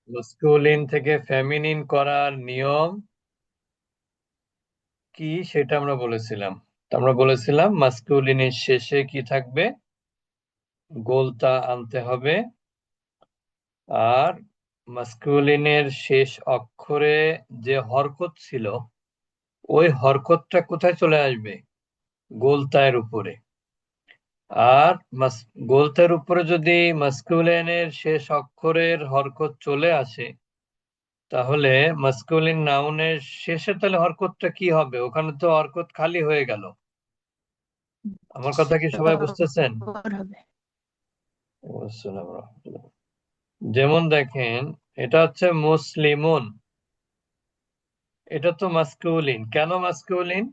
Masculine থেকে feminine করার নিয়ম কি সেটা আমরা বলেছিলাম। আমরা বলেছিলাম মাস্কুলিনের শেষে কি থাকবে, গোলতা আনতে হবে। আর মাস্কুলিনের শেষ অক্ষরে যে হরকত ছিল ওই হরকতটা কোথায় চলে আসবে, গোলতায়ের উপরে। আর গোলতার উপরে যদি মাস্কুলিনের শেষ অক্ষরের হরকত চলে আসে, তাহলে মাস্কুলিন নাউনের শেষে তাহলে হরকতটা কি হবে? ওখানে তো হরকত খালি হয়ে গেল। আমার কথা কি সবাই বুঝতেছেন? জবর হবে। আসসালামু আলাইকুম। যেমন দেখেন, এটা হচ্ছে মুসলিমুন, এটা তো মাস্কুলিন। কেন মাস্কুলিন?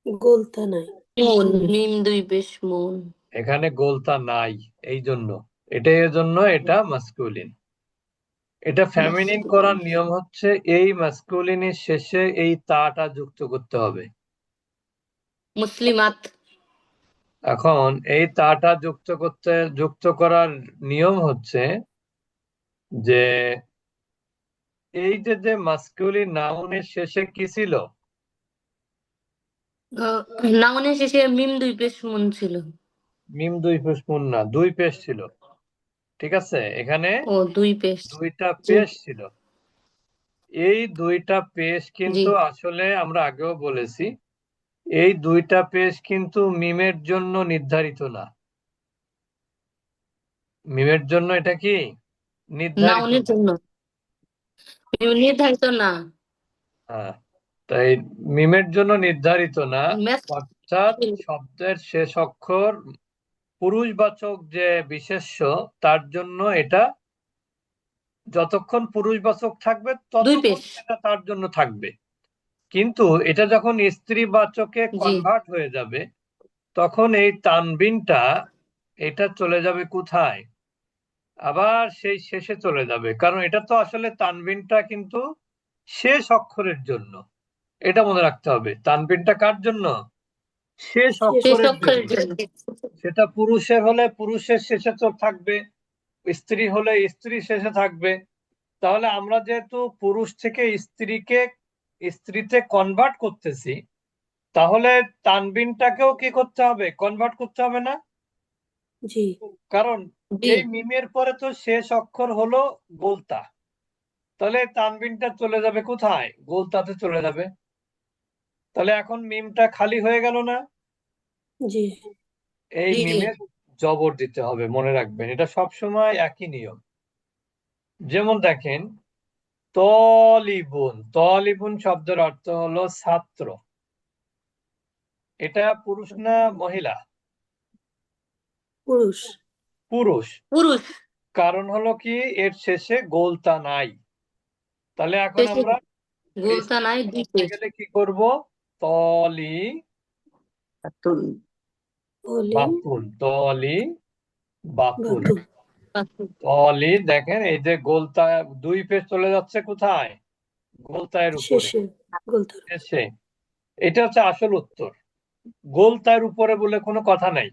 গোলতা নাই। মুন, মিম দুই পেশ মুন। এখানে গোলতা নাই, এই জন্য এর জন্য এটা মাস্কুলিন। এটা ফেমিনিন করার নিয়ম হচ্ছে এই মাস্কুলিনের শেষে এই তাটা যুক্ত করতে হবে। মুসলিমাত। এখন এই তাটা যুক্ত করার নিয়ম হচ্ছে যে এই যে মাস্কুলিন নাউনের শেষে কি ছিল? নাউনের শেষে মিম দুই পেশ মুন ছিল। মিম দুই পেশ মুন না, দুই পেশ ছিল। ঠিক আছে, এখানে ও দুই পেশ। দুইটা জি পেশ ছিল। এই দুইটা পেশ জি কিন্তু আসলে আমরা আগেও বলেছি, এই দুইটা পেশ কিন্তু মিমের জন্য নির্ধারিত না। মিমের জন্য এটা কি নির্ধারিত নাউনের না। জন্য মিম নির্ধারিত না। হ্যাঁ, তাই মিমের জন্য নির্ধারিত না। ম্যাথ অর্থাৎ শব্দের শেষ অক্ষর পুরুষবাচক যে বিশেষ্য, তার জন্য এটা যতক্ষণ পুরুষবাচক থাকবে দুই ততক্ষণ পেশ। এটা তার জন্য থাকবে। কিন্তু এটা যখন স্ত্রীবাচকে জি কনভার্ট হয়ে যাবে, তখন এই তানবিনটা এটা চলে যাবে কোথায়? আবার সেই শেষে চলে যাবে, কারণ এটা তো আসলে তানবিনটা কিন্তু শেষ অক্ষরের জন্য। এটা মনে রাখতে হবে, তানবিনটা কার জন্য? শেষ শেষ শেষ অক্ষরের অক্ষরের জন্য। জন্য। সেটা পুরুষের হলে পুরুষের শেষে তো থাকবে, স্ত্রী হলে স্ত্রী শেষে থাকবে। তাহলে আমরা যেহেতু পুরুষ থেকে স্ত্রীতে কনভার্ট করতেছি, তাহলে তানবিনটাকেও কি করতে হবে, কনভার্ট করতে হবে না? জি কারণ জি এই মিমের পরে তো শেষ অক্ষর হলো গোলতা, তাহলে তানবিনটা চলে যাবে কোথায়? গোলতাতে চলে যাবে। তাহলে এখন মিমটা খালি হয়ে গেল না? জি এই জি মিমে জবর দিতে হবে, মনে রাখবেন, এটা সবসময় একই নিয়ম। যেমন দেখেন, তলিবুন, তলিবুন শব্দের অর্থ হলো ছাত্র। এটা পুরুষ না মহিলা? পুরুষ। পুরুষ। পুরুষ। কারণ হলো কি, এর শেষে গোলতা নাই। তাহলে এখন শেষে আমরা গোলতা নাই, দুই বলতে পেশ। গেলে কি করব? তলি অলি বাতুন, তলি বাতুন। বাতু। তলি, দেখেন এই যে গোলতা, দুই পেশ চলে যাচ্ছে কোথায়? গোলতায়ের উপরে, শেষে গোলতার। শেষে। এটা হচ্ছে আসল উত্তর। গোলতায়ের উপরে বলে কোনো কথা নাই।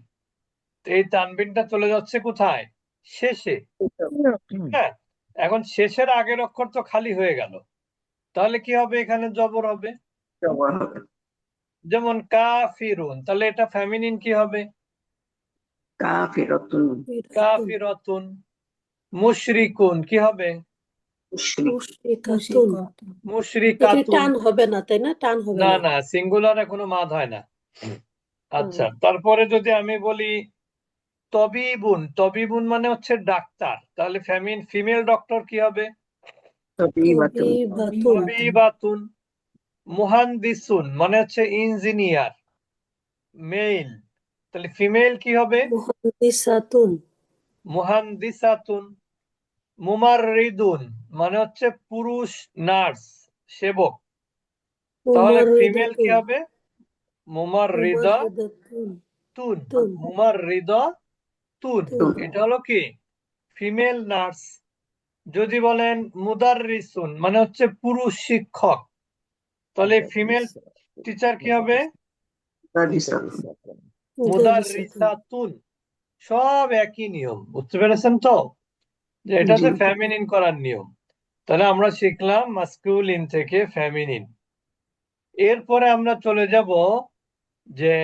এই তানবিনটা চলে যাচ্ছে কোথায়? শেষে। হ্যাঁ, এখন শেষের আগের অক্ষর তো খালি হয়ে গেল, তাহলে কি হবে? এখানে জবর হবে। যেমন কাফিরুন, তাহলে এটা ফেমিনিন কি হবে? কাফিরাতুন। কাফিরাতুন। মুশরিকুন কি হবে? মুশরিকাতুন। এখানে মুশরিকাতুন। টান হবে না, তাই না? টান হবে না না। না, সিঙ্গুলারে কোনো মাদ হয় না। আচ্ছা, তারপরে যদি আমি বলি তবিবুন, তবিবুন মানে হচ্ছে ডাক্তার, তাহলে ফিমেল ডক্টর কি হবে? তাবিবাতুন। তবিবাতুন। তবিবাতুন। মুহান্দিসুন মানে হচ্ছে ইঞ্জিনিয়ার, মেইল, তাহলে ফিমেল কি হবে? মুহাদ্দিসাতুন। মুহান্দিসাতুন। মুমাররিদুন মানে হচ্ছে পুরুষ নার্স, সেবক, তাহলে ফিমেল কি মুমাররিদাতুন। হবে? মুমাররিদাতুন। মুমাররিদাতুন। তুন মুমাররিদাতুন, তুন। এটা হলো কি ফিমেল নার্স। যদি বলেন মুদাররিসুন মানে হচ্ছে পুরুষ শিক্ষক, তাহলে ফিমেল টিচার কি হবে? মুদারিসাতুন। মুদারিসাতুন। মুদাররিসাতুন। সব একই নিয়ম, বুঝতে পেরেছেন তো? যে এটা জি। হচ্ছে ফেমিনিন করার নিয়ম। তাহলে আমরা শিখলাম মাস্কুলিন থেকে ফেমিনিন। এরপরে আমরা চলে যাব যে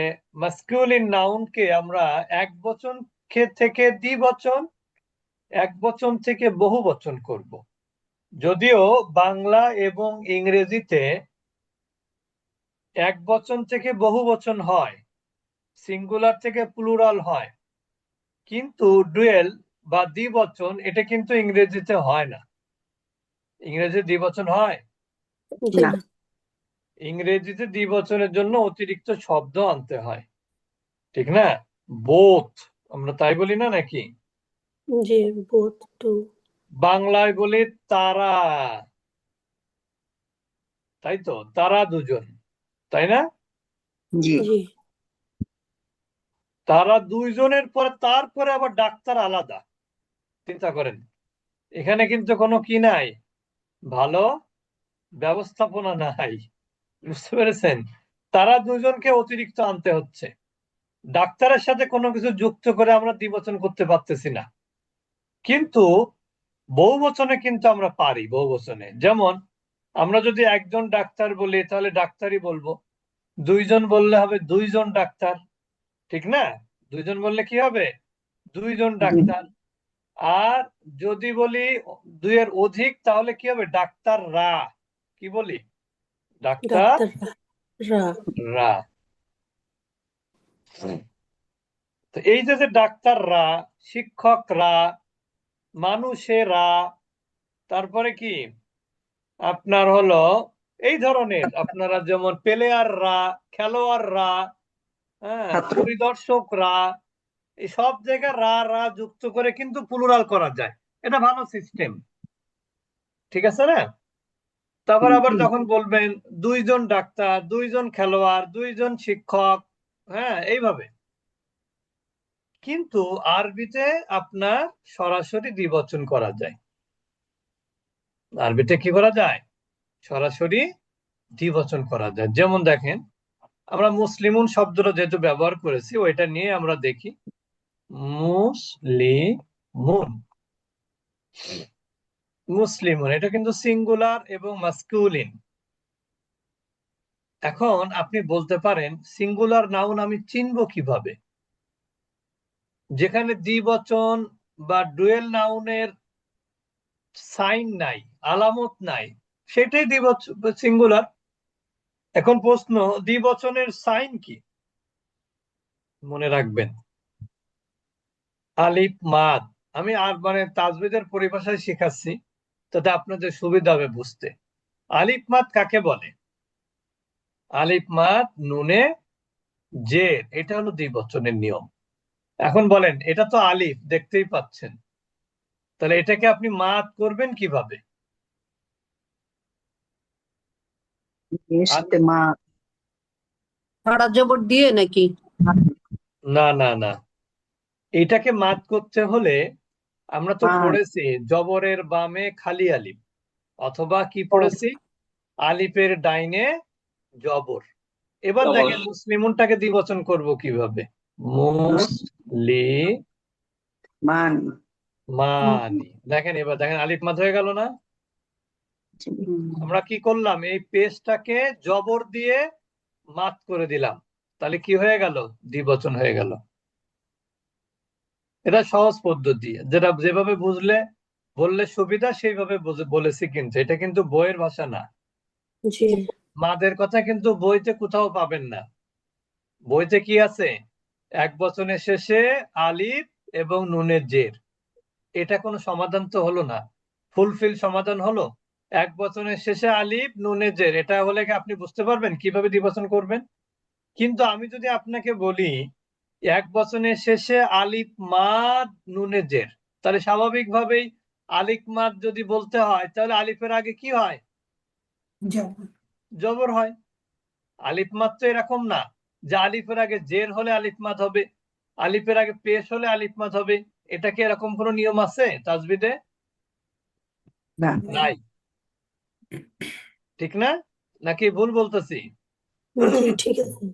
মাস্কুলিন নাউনকে আমরা একবচন থেকে দ্বিবচন, একবচন থেকে বহুবচন করব। যদিও বাংলা এবং ইংরেজিতে একবচন থেকে বহুবচন হয়, সিঙ্গুলার থেকে প্লুরাল হয়, কিন্তু ডুয়েল বা দ্বিবচন এটা কিন্তু ইংরেজিতে হয় না। ইংরেজি দ্বিবচন হয়? জি না। না। ইংরেজিতে দ্বিবচনের জন্য অতিরিক্ত শব্দ আনতে হয়, ঠিক না? বোথ আমরা তাই বলি না নাকি? জি, both টু। বাংলায় বলি তারা, তাই তো, তারা দুজন, তাই না? জি। জি তারা দুইজনের পরে তারপরে আবার ডাক্তার আলাদা। চিন্তা করেন, এখানে কিন্তু কোনো কি নাই, ভালো ব্যবস্থাপনা নাই, বুঝতে পেরেছেন? তারা দুজনকে অতিরিক্ত আনতে হচ্ছে, ডাক্তারের সাথে কোনো কিছু যুক্ত করে আমরা দ্বিবচন করতে পারতেছি না। কিন্তু বহুবচনে কিন্তু আমরা পারি। বহুবচনে যেমন আমরা যদি একজন ডাক্তার বলি তাহলে ডাক্তারই বলবো, দুইজন বললে হবে দুইজন ডাক্তার, ঠিক না? দুইজন বললে কি হবে? দুইজন জি। ডাক্তার। আর যদি বলি দুইয়ের অধিক তাহলে কি হবে? ডাক্তাররা। কি বলি? ডাক্তার ডাক্তাররা রা। রা। তো এই যে যে ডাক্তাররা, শিক্ষকরা, মানুষেরা, তারপরে কি আপনার হলো এই ধরনের, আপনারা যেমন প্লেয়াররা, খেলোয়াড়রা, হ্যাঁ, ছাত্র। পরিদর্শকরা, এই সব জায়গায় রা রা যুক্ত করে কিন্তু প্লুরাল করা যায়। এটা ভালো সিস্টেম, ঠিক আছে না? তারপর আবার জি। যখন বলবেন দুইজন ডাক্তার, দুইজন খেলোয়াড়, দুইজন শিক্ষক, হ্যাঁ, এইভাবে। কিন্তু আরবিতে আপনার সরাসরি দ্বিবচন করা যায়। আরবিতে কি করা যায়? সরাসরি দ্বিবচন করা যায়। যেমন দেখেন, আমরা মুসলিমুন শব্দটা যেহেতু ব্যবহার করেছি ওইটা নিয়ে আমরা দেখি। মুসলিমুন, মুসলিমুন এটা কিন্তু সিঙ্গুলার এবং মাস্কুলিন। এখন আপনি বলতে পারেন সিঙ্গুলার নাউন আমি চিনবো কিভাবে? যেখানে দ্বিবচন বা ডুয়েল নাউনের সাইন নাই, আলামত নাই, সেটাই দ্বিবচন, সিঙ্গুলার। এখন প্রশ্ন, দ্বিবচনের সাইন কি? মনে রাখবেন আলিফ মাদ। আমি আর মানে তাজবিদের পরিভাষায় শেখাচ্ছি, তাতে আপনাদের সুবিধা হবে বুঝতে। আলিফ মাদ কাকে বলে? আলিফ মাদ নুনে জের, এটা হলো দ্বিবচনের নিয়ম। এখন বলেন, এটা তো আলিফ দেখতেই পাচ্ছেন, তাহলে এটাকে আপনি মাদ করবেন কিভাবে? এর সাথে মা। খাড়া জবর দিয়ে নাকি? না না না, এটাকে মাদ করতে হলে আমরা তো মা। পড়েছি জবরের বামে খালি আলিফ, অথবা কি ও, পড়েছি? আলিফের ডাইনে জবর। এবার দেখেন মুসলিমুনটাকে দ্বিবচন করব কিভাবে? মুসলিম মান। মানি। দেখেন, এবার দেখেন আলিফ মাদ হয়ে গেল না? আমরা কি করলাম? এই পেজটাকে জবর দিয়ে মাদ করে দিলাম, তাহলে কি হয়ে গেল? দ্বিবচন হয়ে গেল। এটা সহজ পদ্ধতি, যেটা যেভাবে বুঝলে বললে সুবিধা সেইভাবে বলেছি, কিন্তু এটা কিন্তু বইয়ের ভাষা না। জি মাদের কথা কিন্তু বইতে কোথাও পাবেন না। বইতে কি আছে? এক বচনের শেষে আলিফ এবং নুনের জের। এটা কোনো সমাধান তো হলো না, ফুলফিল সমাধান হলো? এক বচনের শেষে আলিফ নুনের জের, এটা হলে কি আপনি বুঝতে পারবেন কিভাবে দ্বিবচন করবেন? কিন্তু আমি যদি আপনাকে বলি এক বচনের শেষে আলিফ মাদ নুনে জের, তাহলে স্বাভাবিকভাবেই আলিফ মাদ যদি বলতে হয় তাহলে আলিফের আগে কি হয়? জবর হয়। আলিফ মাদ তো এরকম না যে আলিফের আগে জের হলে আলিফ মাদ হবে, আলিফের আগে পেশ হলে আলিফ মাদ হবে। এটা কি এরকম কোনো নিয়ম আছে তাজবিদে? না। নাই, ঠিক না? নাকি ভুল বলতেছি? জি ঠিক আছে।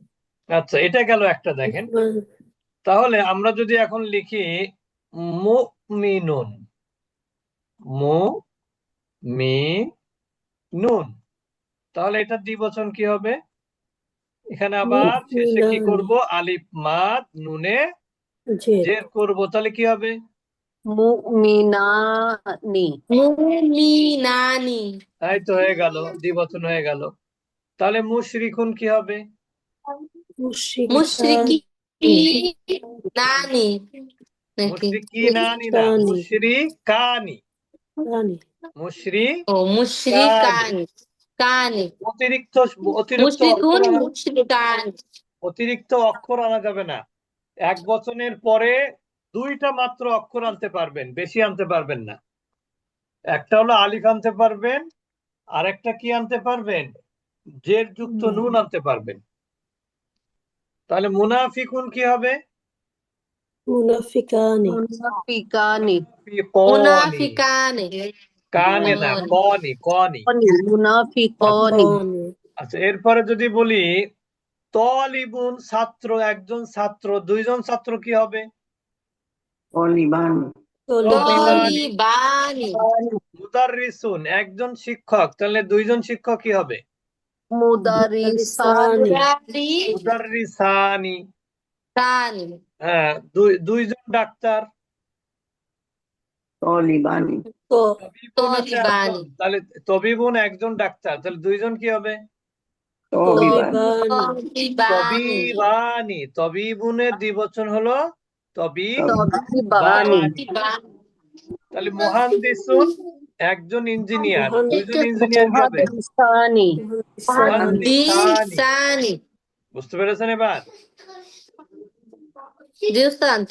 আচ্ছা, এটা গেল একটা। দেখেন, তাহলে আমরা যদি এখন লিখি মুমিনুন, মুমিনুন, তাহলে এটা দ্বিবচন কি হবে? এখানে আবার শেষে কি মুমিনানি করব? আলিফ মাদ নুনে জের জের করব, তাহলে কি হবে? মুমিনানি মুমিনানি তাই তো হয়ে গেল, দ্বিবচন হয়ে গেল। তাহলে মুশরিকুন কি হবে? মুশরিকানি মুশরিকিনানি নাকি? মুশরিকিনানি না, মুশরিকানি, ও মুশরিকানি কানি অতিরিক্ত অতিরিক্ত মুশরিকুন অক্ষর আনা মুশরিকান অতিরিক্ত অক্ষর আনা যাবে না। এক বচনের পরে দুইটা মাত্র অক্ষর আনতে পারবেন, বেশি আনতে পারবেন না। একটা হলো আলিফ আনতে পারবেন, আর একটা কি আনতে পারবেন? জের যুক্ত নুন আনতে পারবেন। তাহলে মুনাফিকুন কি হবে? মুনাফিকানি মুনাফিকানি মুনাফিকানি কানে না, কনি কনি। মুনাফিকানি কানি আচ্ছা, এরপরে যদি বলি তলিবুন ছাত্র, একজন ছাত্র, দুইজন ছাত্র কি হবে? তলিবানি তলিবানি। তলিবানি মুদাররিসুন, একজন শিক্ষক, তাহলে দুইজন শিক্ষক কি হবে? মুদারিসানি মুদাররিসানি। মুদারিসানি হ্যাঁ, দুইজন ডাক্তার। তলিবানি তো তবিবুন হচ্ছে তলিবানি একজন, তাহলে তবিবুন একজন ডাক্তার, তাহলে দুইজন কি হবে? তবিবানি তলিবানি তবিবানি। তবিবুনের দ্বিবচন হলো তবিব। তবিবানি তাহলে মুহান্দিসুন একজন ইঞ্জিনিয়ার, দুইজন ইঞ্জিনিয়ার কি হবে? মুহাদ্দিসানি মুহাদ্দিসানি বুঝতে পেরেছেন এবার? জি উস্তাদ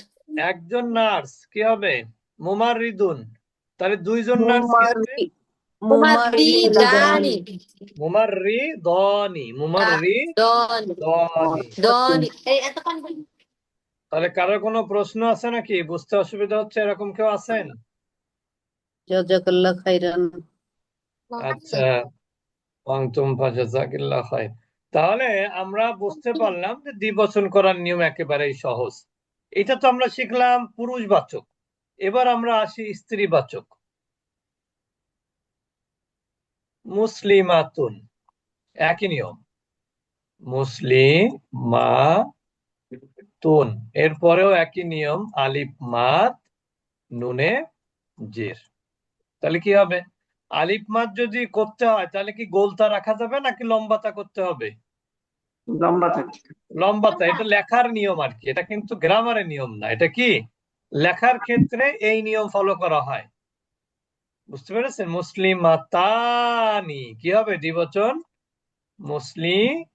একজন নার্স কি হবে? মুমাররিদুন, তাহলে দুইজন নার্স কি হবে? মুমাদ্দিদানি মুমাররিদানি, দনি দনি এই এত পানি পানি। তাহলে কারো কোনো প্রশ্ন আছে নাকি? বুঝতে অসুবিধা হচ্ছে এরকম কেউ আছেন? জাযাকাল্লাহ খাইরান আচ্ছা, ওয়ান্তুম ফাজাযাকিল্লাহ খায়র। তাহলে আমরা বুঝতে পারলাম যে দ্বিবচন করার নিয়ম একেবারেই সহজ। এটা তো আমরা শিখলাম পুরুষবাচক। এবার আমরা আসি স্ত্রীবাচক। মুসলিমাতুন, একই নিয়ম, মুসলিমাতুন, এরপরেও একই নিয়ম, আলিফ মাদ নুনে জের। তাহলে কি হবে? আলিফ মাদ যদি করতে হয় তাহলে কি গোলতা রাখা যাবে নাকি লম্বাতা করতে হবে? লম্বা থাকে লম্বাতা। এটা লেখার নিয়ম আর কি, এটা কিন্তু গ্রামারের নিয়ম না। এটা কি লেখার ক্ষেত্রে এই নিয়ম ফলো করা হয়। বুঝতে পেরেছেন? মুসলিমাতানি কি হবে? দ্বিবচন মুসলিমাতানি।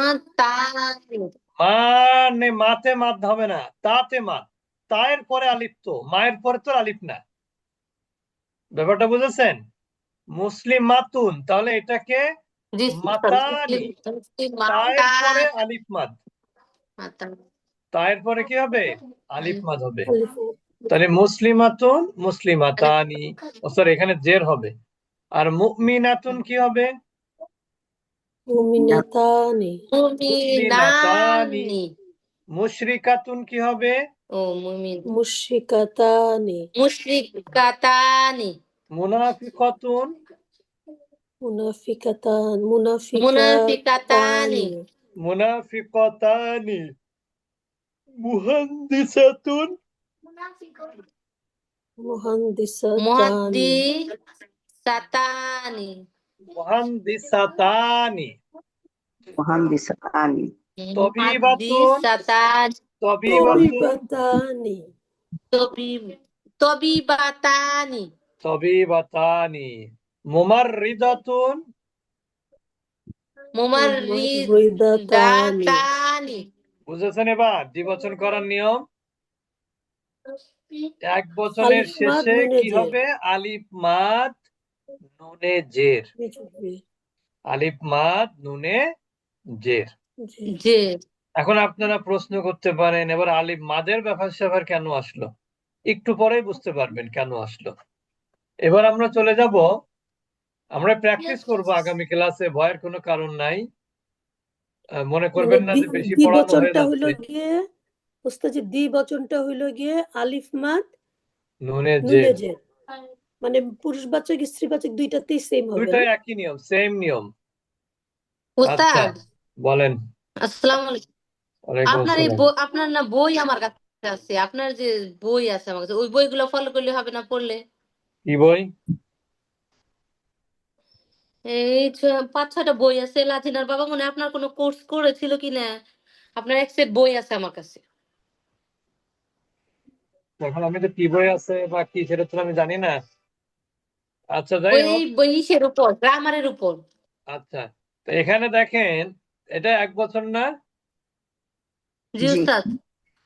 মাতানি মানে মাতে মাদ হবে না, তাতে মাদ। তায়ের পরে আলিফ, তো মায়ের পরে তো আলিফ না। ব্যাপারটা বুঝেছেন? মুসলিমাতুন, তাহলে এটাকে জি মাতানি, তায়ের পরে মাতানি আলিফ মাদ, মাতানি তায়ের পরে কি হবে? আলিফ মাদ হবে। আলিফ তাহলে মুসলিমাতুন মুসলিমাতানি, ও সরি, এখানে জের হবে। আর মুমিনাতুন কি হবে? মুমিনাতানি মুমিনাতানি। মুমিনানি মুশরিকাতুন কি হবে? ও মুমিন মুশরিকাতানি মুশরিকাতানি মুনাফিকাতুন মুনাফিকাতানি মুনাফিকাতানি। মুহান্দিসাতুন মুহান্দিসাতানি মুহাদ্দিসাতানি মুহান্দিসাতানি। মুহাদ্দিসানি তবিবাতুন মুহাদ্দিসাতানি তবিবাতুন তবিবাতানি তবিবাতানি তবিবাতানি। মুমাররিদাতুন মুমাররিদাতানি মুমাররিদাতানি বুঝেছেন? এবার দ্বিবচন করার নিয়ম। এক বচনের আলিফ মাদ শেষে নুনে কি জের হবে? আলিফ মাদ নুনে জের। আলিফ মাদ নুনে জের। যে এখন আপনারা প্রশ্ন করতে পারেন, এবার আলিফ মাদের ব্যাপার স্যাপার কেন আসলো? একটু পরেই বুঝতে পারবেন কেন আসলো। এবার আমরা চলে যাব, আমরা প্র্যাকটিস করব আগামী ক্লাসে, ভয়ের কোনো কারণ নাই। মনে মানে করবেন না যে বেশি পড়ানো হয়ে দ্বিবচনটা হইলো যাচ্ছে। গিয়ে ওস্তাজি দ্বিবচনটা হইলো গিয়ে আলিফ মাদ নুনে নুনে জের জের, মানে পুরুষবাচক স্ত্রীবাচক দুইটাতেই সেম হবে দুইটাই না? একই নিয়ম, সেম নিয়ম। আচ্ছা উস্তাদ বলেন। আসসালামু আলাইকুম। ওয়ালাইকুম আপনার এই আসসালাম। আপনার না বই আমার কাছে আছে, আপনার যে বই আছে আমার কাছে, ওই বইগুলো ফলো করলে হবে না পড়লে? কি বই? এই 5-6টা বই আছে, লাজিনার বাবা মনে হয় আপনার কোনো কোর্স করেছিল কিনা, আপনার এক সেট বই আছে আমার কাছে। এখন আমি তো কি বই আছে বা কি সেটা তো আমি জানি না। আচ্ছা যাই ওই হোক। বই ইসের উপর, গ্রামারের উপর। আচ্ছা, তো এখানে দেখেন এটা 1 বছর না? জি জি উস্তাদ।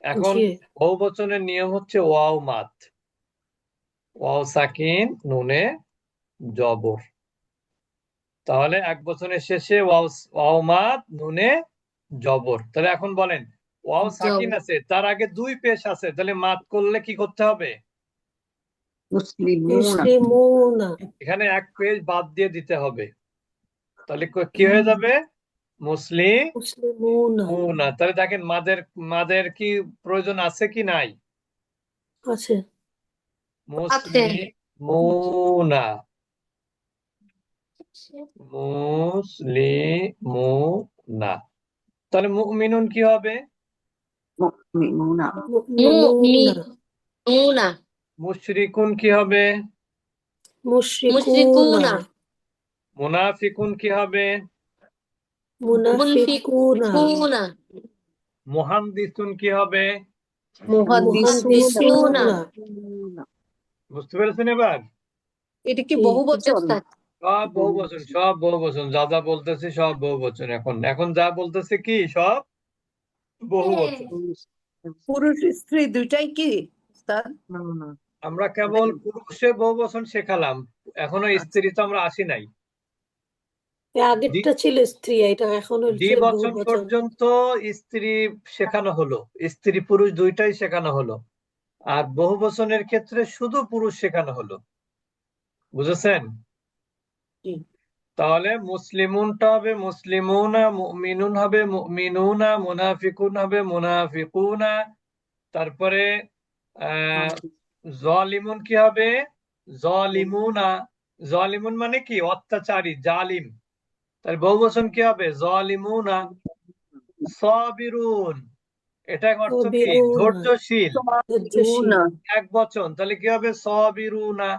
এখন জি। বহুবচনের নিয়ম হচ্ছে ওয়াও মাদ, ওয়াও সাকিন নুনে জবর। তাহলে 1 বছরের শেষে ওয়াও ওয়াও মাদ নুনে জবর। তাহলে এখন বলেন ওয়াও সাকিন জবর। আছে, তার আগে 2 পেশ আছে, তাহলে মাদ করলে কি করতে হবে? মুসলিমুনা মুসলিমুনা। এখানে 1 পেশ বাদ দিয়ে দিতে হবে। তাহলে কি হয়ে যাবে? মুসলিম মুসলিমুনা না। তাহলে দেখেন মাদের মাদের কি প্রয়োজন আছে কি নাই? আছে। আছে। মুসলিমুনা, মুসলিমুনা। তাহলে মুমিনুন কি হবে? মুমিনুনা মি মুমিনুনা মুনা মুশরিকুন কি হবে? মুশরিকুনা মুশরিকুনা মুনাফিকুন কি হবে? মুনাফিকুনা মুনফিকুনা মুহাদ্দিসুন কি হবে? মুহাদ্দিসুনা। মুহাদ্দিসুনা। বুঝতে পেরেছেন এবার? এটা কি জি। বহুবচন? উস্তাদ সব বহুবচন, সব বহুবচন, যা যা বলতেছি সব বহুবচন। এখন এখন যা বলতেছে কি সব বহুবচন। পুরুষ স্ত্রী দুইটাই কি উস্তাদ? না আমরা কেবল পুরুষে বহুবচন শেখালাম, এখনো স্ত্রী তো আমরা আসি নাই। আগেরটা ছিল স্ত্রী, এটা এখন হচ্ছে দ্বিবচন বহুবচন। পর্যন্ত স্ত্রী শেখানো হলো, স্ত্রী পুরুষ দুইটাই শেখানো হলো। আর বহুবচনের ক্ষেত্রে শুধু পুরুষ শেখানো হলো। বুঝেছেন? জি। তাহলে মুসলিমুনটা হবে মুসলিমুনা, মুমিনুন হবে মুমিনুনা, মুনাফিকুন হবে মুনাফিকুনা। তারপরে জালিমুন কি হবে? জালিমুনা। জালিমুন মানে কি? অত্যাচারী, জালিম। তাহলে বহুবচন কি হবে? জালিমুনা। সাবিরুন, এটা অর্থ কি? সাবিরুনা ধৈর্যশীল। ধৈর্যশীল। 1 বচন, তাহলে কি হবে? সাবিরুনা।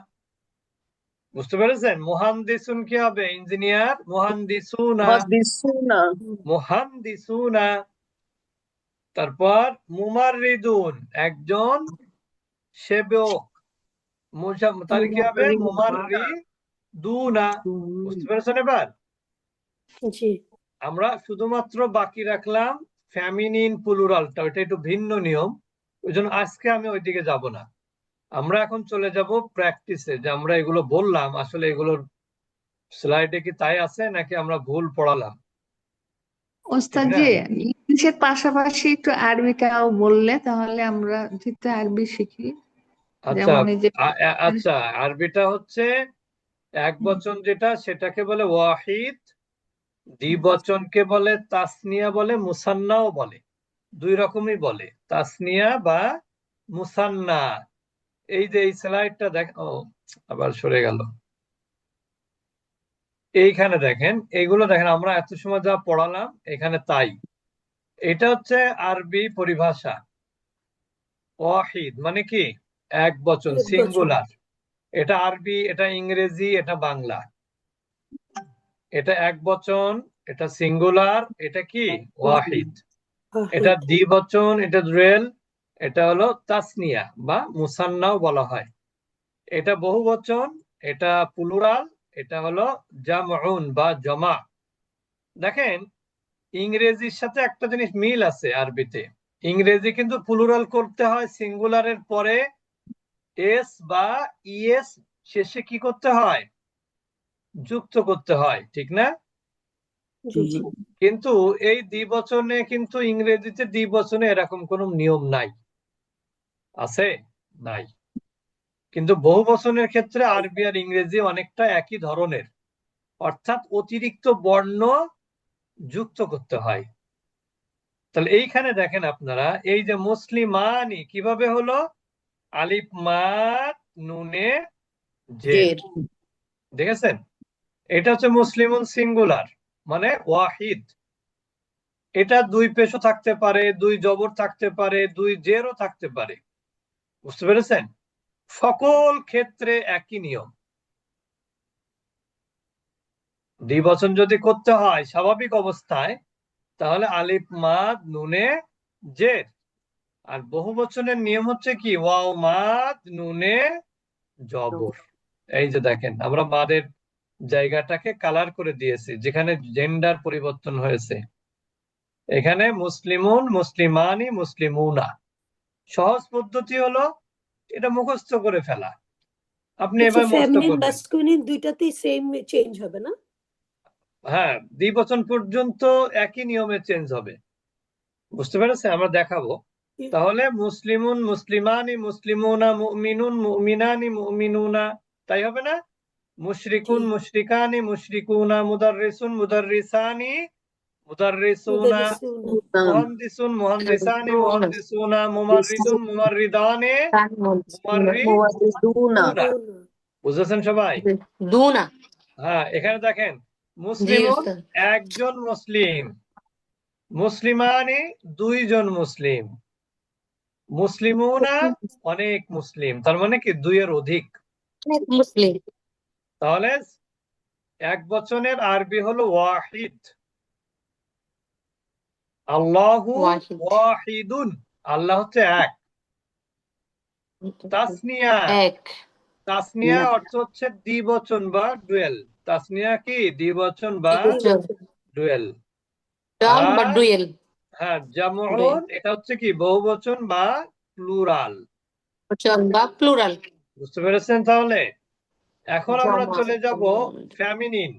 বুঝতে পেরেছেন? মুহান্দিসুন কি হবে? ইঞ্জিনিয়ার। মুহান্দিসুনা, মুহাদ্দিসুনা মুহান্দিসুনা। তারপর মুমাররিদুন, একজন সেবক। তাহলে কি হবে? মুমাররিদুনা। বুঝতে পেরেছেন এবার? জি। আমরা শুধুমাত্র বাকি রাখলাম ফ্যামিনিন প্লুরালটা, ওটা একটু ভিন্ন নিয়ম, ওই জন্য আজকে আমি ওইদিকে যাব না। আমরা এখন চলে যাব প্র্যাকটিসে, যে আমরা এগুলো বললাম আসলে এগুলোর স্লাইডে কি তাই আছে নাকি আমরা ভুল পড়ালাম, ঠিক ওস্তাদ না? জি, ইংলিশের পাশাপাশি একটু আরবিটাও বললে তাহলে আমরা যেহেতু আরবি শিখি, আচ্ছা যেমন এই যে আচ্ছা, আরবিটা হচ্ছে 1 বচন যেটা সেটাকে বলে ওয়াহিদ, দ্বিবচনকে বলে তাসনিয়া বলে, মুসান্নাও বলে। 2 রকমই বলে, তাসনিয়া বা মুসান্না। এই যে এই স্লাইডটা দেখ, ও আবার সরে গেল। এইখানে দেখেন, এইগুলো দেখেন আমরা এত সময় যা পড়ালাম এখানে তাই। এটা হচ্ছে আরবি পরিভাষা। ওয়াহিদ মানে কি? 1 বচন, 1 বচন। সিঙ্গুলার। এটা আরবি, এটা ইংরেজি, এটা বাংলা। এটা 1 বচন, এটা সিঙ্গুলার, এটা কি? ওয়াহিদ। এটা ওয়াহিদ। দ্বিবচন, এটা ডুয়েল, এটা হলো তাসনিয়া বা মুসান্নাও বলা হয়। এটা বহুবচন, এটা প্লুরাল, এটা হলো জামউন বা জমা। দেখেন ইংরেজির সাথে একটা জিনিস মিল আছে আরবিতে। ইংরেজি কিন্তু প্লুরাল করতে হয় সিঙ্গুলারের পরে এস বা ইএস শেষে কি করতে হয়? যুক্ত করতে হয়, ঠিক না? জি। কিন্তু এই দ্বিবচনে কিন্তু ইংরেজিতে দ্বিবচনে এরকম কোনো নিয়ম নাই। আছে? নাই। কিন্তু বহুবচনের ক্ষেত্রে আরবি আর ইংরেজি অনেকটা একই ধরনের, অর্থাৎ অতিরিক্ত বর্ণ যুক্ত করতে হয়। তাহলে এইখানে দেখেন আপনারা, এই যে মুসলিমানি কিভাবে হলো? আলিফ মাদ নুনে জের, জের। দেখেছেন? এটা হচ্ছে মুসলিমুন সিঙ্গুলার, মানে ওয়াহিদ। এটা দুই পেশও থাকতে পারে, দুই জবর থাকতে পারে, দুই জেরও থাকতে পারে। বুঝতে পেরেছেন? সকল ক্ষেত্রে একই নিয়ম। দ্বিবচন যদি করতে হয় স্বাভাবিক অবস্থায়, তাহলে আলিফ মাদ নুনে জের। আর বহু বচনের নিয়ম হচ্ছে কি? ওয়াও মাদ নুনে জবর। এই যে দেখেন, আমরা মাদের জায়গাটাকে কালার করে দিয়েছি, যেখানে জেন্ডার পরিবর্তন হয়েছে। এখানে মুসলিমুন, মুসলিমানি, মুসলিমুনা। সহজ পদ্ধতি হলো এটা মুখস্থ করে ফেলা। আপনি আচ্ছা, এবার মুখস্থ ফেমিনিন করবেন। ম্যাসকুলিন দুইটাতেই সেম চেঞ্জ হবে না? হ্যাঁ, দ্বিবচন পর্যন্ত একই নিয়মে চেঞ্জ হবে। বুঝতে পেরেছেন? আমরা দেখাবো। তাহলে মুসলিমুন, মুসলিমানি, মুসলিমুনা, মুমিনুন, মুমিনানি, মুমিনুনা, তাই হবে না? মুশরিকুন, জি। মুশরিকানি, মুশরিকুনা, মুদাররিসুন, মুদাররিসানি, মুদাররিসুনা, মুদাররিসুনা, মুহাদ্দিসুন, মুহাদ্দিসানি, মুহাদ্দিসুনা, মুমাররিদুন, মুমাররিদানে, মুমাররিদুনা। মুদুনা। বুঝেছেন সবাই? দুনা। হ্যাঁ, এখানে দেখেন, জি মুসলিমুন উস্তাদ। একজন মুসলিম, মুসলিমানি দুইজন মুসলিম, মুসলিমুনা অনেক মুসলিম, তার মানে কি দুইয়ের অধিক। মুসলিম। তাহলে এক বচনের আরবি হলো ওয়াহিদ। আল্লাহু ওয়াহিদ। ওয়াহিদুন, আল্লাহ হচ্ছে এক। তাসনিয়া, এক। তাসনিয়া অর্থ হচ্ছে দ্বিবচন বা ডুয়েল। তাসনিয়া কি? দ্বিবচন বা দ্বিবচন। ডুয়েল। টার্ম বা আর ডুয়েল। হ্যাঁ, জামউন এটা হচ্ছে কি? বহুবচন বা প্লুরাল। বচন বা প্লুরাল। বুঝতে পেরেছেন? তাহলে এখন আমরা জামা। চলে যাব ফেমিনিন।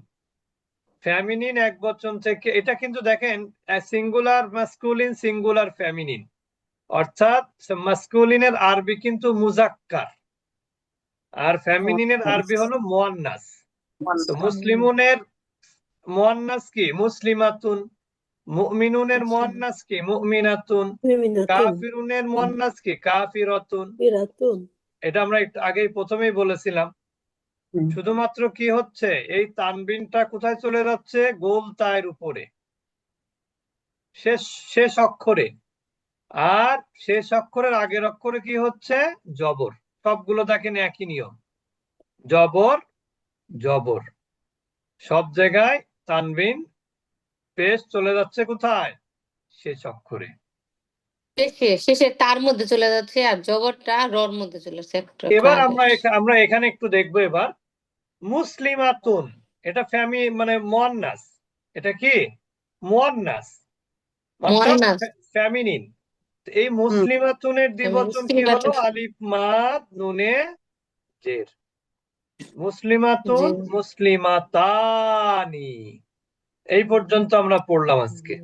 ফেমিনিন এক বচন থেকে, এটা কিন্তু দেখেন সিঙ্গুলার মাস্কুলিন, সিঙ্গুলার ফেমিনিন, অর্থাৎ মাস্কুলিনের আরবি কিন্তু মুজাক্কার, আর ফেমিনিনের আরবি হলো মুয়ান্নাস। তো মুসলিমুনের মুয়ান্নাস কি? মুসলিমাতুন। মুমিনুনের মুয়ান্নাস কি? মুমিনাতুন। মুমিনাতুন, কাফিরুনের মুয়ান্নাস কি? কাফিরাতুন। বিরাতুন। এটা আমরা একটু আগেই প্রথমেই বলেছিলাম। শুধুমাত্র কি হচ্ছে, এই তানবিনটা কোথায় চলে যাচ্ছে? গোল তায়ের উপরে, শেষ শেষ অক্ষরে। আর শেষ অক্ষরের আগের অক্ষরে কি হচ্ছে? জবর। সবগুলো দেখেন একই নিয়ম, জবর জবর। সব জায়গায় তানবিন পেশ চলে যাচ্ছে কোথায়? শেষ অক্ষরে। শেষে শেষে তার মধ্যে চলে যাচ্ছে, আর জবরটা রর মধ্যে চলে যাচ্ছে একটা এবার খারাপ। আমরা এখানে একটু দেখবো এবার মুসলিমাতুন, এটা মানে মুয়ান্নাস। এটা কি? মুয়ান্নাস, অর্থাৎ মুয়ান্নাস। ফেমিনিন। এই মুসলিমাতুনের দ্বিবচন কি হলো? সিঙ্গুলার। আলিফ মাদ নুনে জের। মুসলিমাতুন, জি। মুসলিমাতানি। এই পর্যন্ত আমরা পড়লাম আজকে।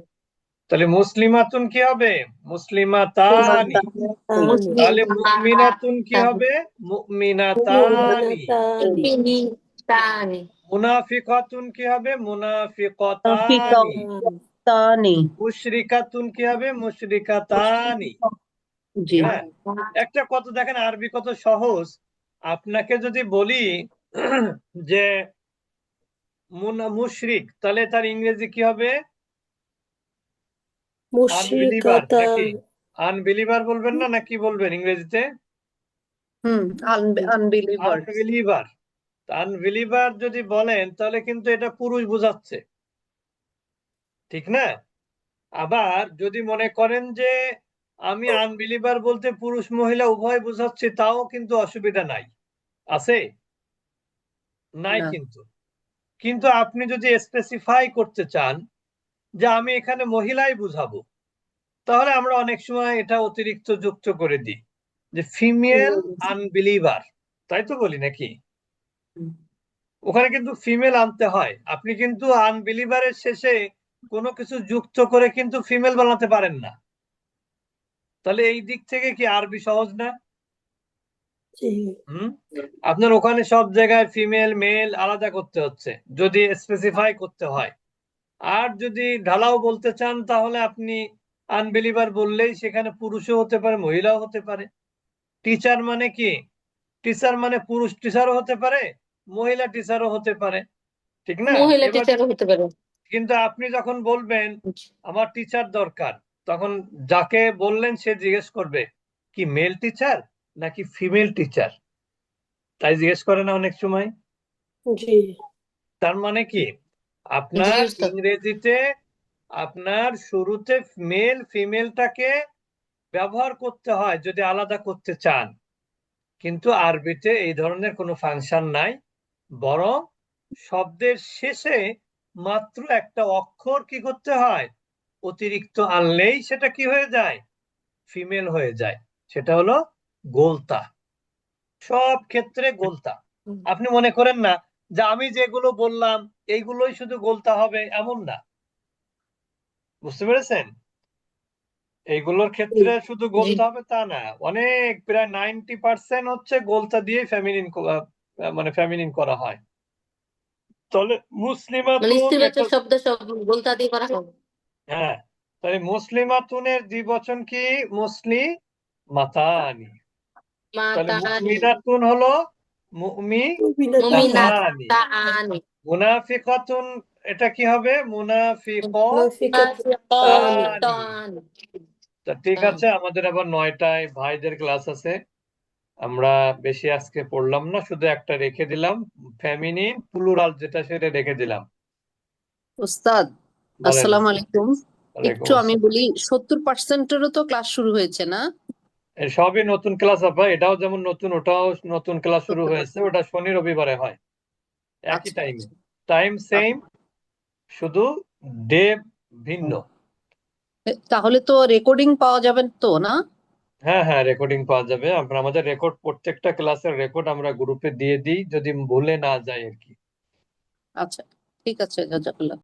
তাহলে মুসলিমাতুন কি হবে? মুসলিমাতানি। তাহলে মুমিনাতুন কি হবে? মুমিনাতানি। মুমিনাতানি। মুনাফিকাতুন কি হবে? মুনাফিকাতানি। তানি। মুশরিকাতুন কি হবে? মুশরিকাতানি। জি। হ্যাঁ, একটা কত দেখেন আরবি কত সহজ। আপনাকে যদি বলি যে মুশরিক, তাহলে তার ইংরেজি কি হবে? আনবিলিভার মুশরিকাতা। নাকি? আনবিলিভার বলবেন না, নাকি বলবেন ইংরেজিতে? আনবিলিভার। আনবিলিভার। আনবিলিভার যদি বলেন তাহলে কিন্তু এটা পুরুষ বোঝাচ্ছে, ঠিক না? আবার যদি মনে করেন যে আমি আনবিলিভার বলতে পুরুষ মহিলা উভয় বোঝাচ্ছি, তাও কিন্তু অসুবিধা নাই, আছে? নাই না। কিন্তু। কিন্তু আপনি যদি স্পেসিফাই করতে চান যে আমি এখানে মহিলাই বুঝাবো, তাহলে আমরা অনেক সময় এটা অতিরিক্ত যুক্ত করে দিই, যে ফিমেল আনবিলিভার, তাই তো বলি নাকি? ওখানে কিন্তু ফিমেল আনতে হয়। আপনি কিন্তু আনবিলিভারের শেষে কোনো কিছু যুক্ত করে কিন্তু ফিমেল বানাতে পারেন না। তাহলে এই দিক থেকে কি আরবি সহজ না? জি। আপনার ওখানে সব জায়গায় ফিমেল মেল আলাদা করতে হচ্ছে যদি স্পেসিফাই করতে হয়। আর যদি ঢালাও বলতে চান, তাহলে আপনি আনবিলিভার বললেই সেখানে পুরুষও হতে পারে, মহিলাও হতে পারে। টিচার মানে কি? টিচার মানে পুরুষ টিচারও হতে পারে, মহিলা টিচারও হতে পারে, ঠিক না? মহিলা এবার টিচারও হতে পারে। কিন্তু আপনি যখন বলবেন আমার টিচার দরকার, তখন যাকে বললেন সে জিজ্ঞেস করবে কি মেল টিচার নাকি ফিমেল টিচার, তাই জিজ্ঞেস করে না অনেক সময়? জি তার মানে কি জি আপনার স্যার। ইংরেজিতে আপনার শুরুতে মেল ফিমেলটাকে ব্যবহার করতে হয় যদি আলাদা করতে চান, কিন্তু আরবিতে এই ধরনের কোনো ফাংশন নাই, বরং শব্দের শেষে মাত্র একটা অক্ষর কি করতে হয়, অতিরিক্ত আনলেই সেটা কি হয়ে যায়, ফিমেল হয়ে যায়। সেটা হলো গোলতা, সব ক্ষেত্রে গোলতা। আপনি মনে করেন না যে আমি যেগুলো বললাম এইগুলোই শুধু গোলতা হবে, এমন না, বুঝতে পেরেছেন? এইগুলোর ক্ষেত্রে শুধু জি গোলতা হবে তা না, অনেক প্রায় 90% হচ্ছে গোলতা দিয়ে ফেমিনিন, মানে ফেমিনিন করা হয়। তাহলে মানে মুসলিমাতুন স্ত্রীবাচক শব্দ সব গোলতা দিয়ে করা হবে। হ্যাঁ, তাহলে মুসলিমাতুনের দ্বিবচন কি? মুসলি মাতানি। তাহলে মাতানি, মুমিনাতুন হলো মুমি মুমিনাতুন তানি। মুমিনাতানি, মুনাফিকাতুন এটা কি হবে? মুনাফিকাতুন মুনাফিকাতানি। তা ঠিক আছে, আমাদের আবার 9টায় ভাইদের ক্লাস আছে, আমরা বেশি আজকে পড়লাম না, শুধু একটা রেখে দিলাম, ফেমিনিন প্লুরাল যেটা সেটা রেখে দিলাম। ওস্তাদ বলেন। আসসালামু আলাইকুম। ওয়ালাইকুম একটু আমি আসসালাম। বলি 70%-এরও তো ক্লাস শুরু হয়েছে না? এর সবই নতুন ক্লাস হবে, এটাও যেমন নতুন, ওটাও নতুন ক্লাস শুরু হয়েছে, ওটা শনি রবিবারে হয় একই আচ্ছা টাইমে, টাইম সেম, শুধু ডে ভিন্ন। তাহলে তো রেকর্ডিং পাওয়া যাবে তো না? হ্যাঁ হ্যাঁ, রেকর্ডিং পাওয়া যাবে, আমরা আমাদের রেকর্ড প্রত্যেকটা ক্লাসের রেকর্ড আমরা গ্রুপে দিয়ে দিই যদি ভুলে না যায় আর কি। আচ্ছা ঠিক আছে, জাজাকাল্লাহ।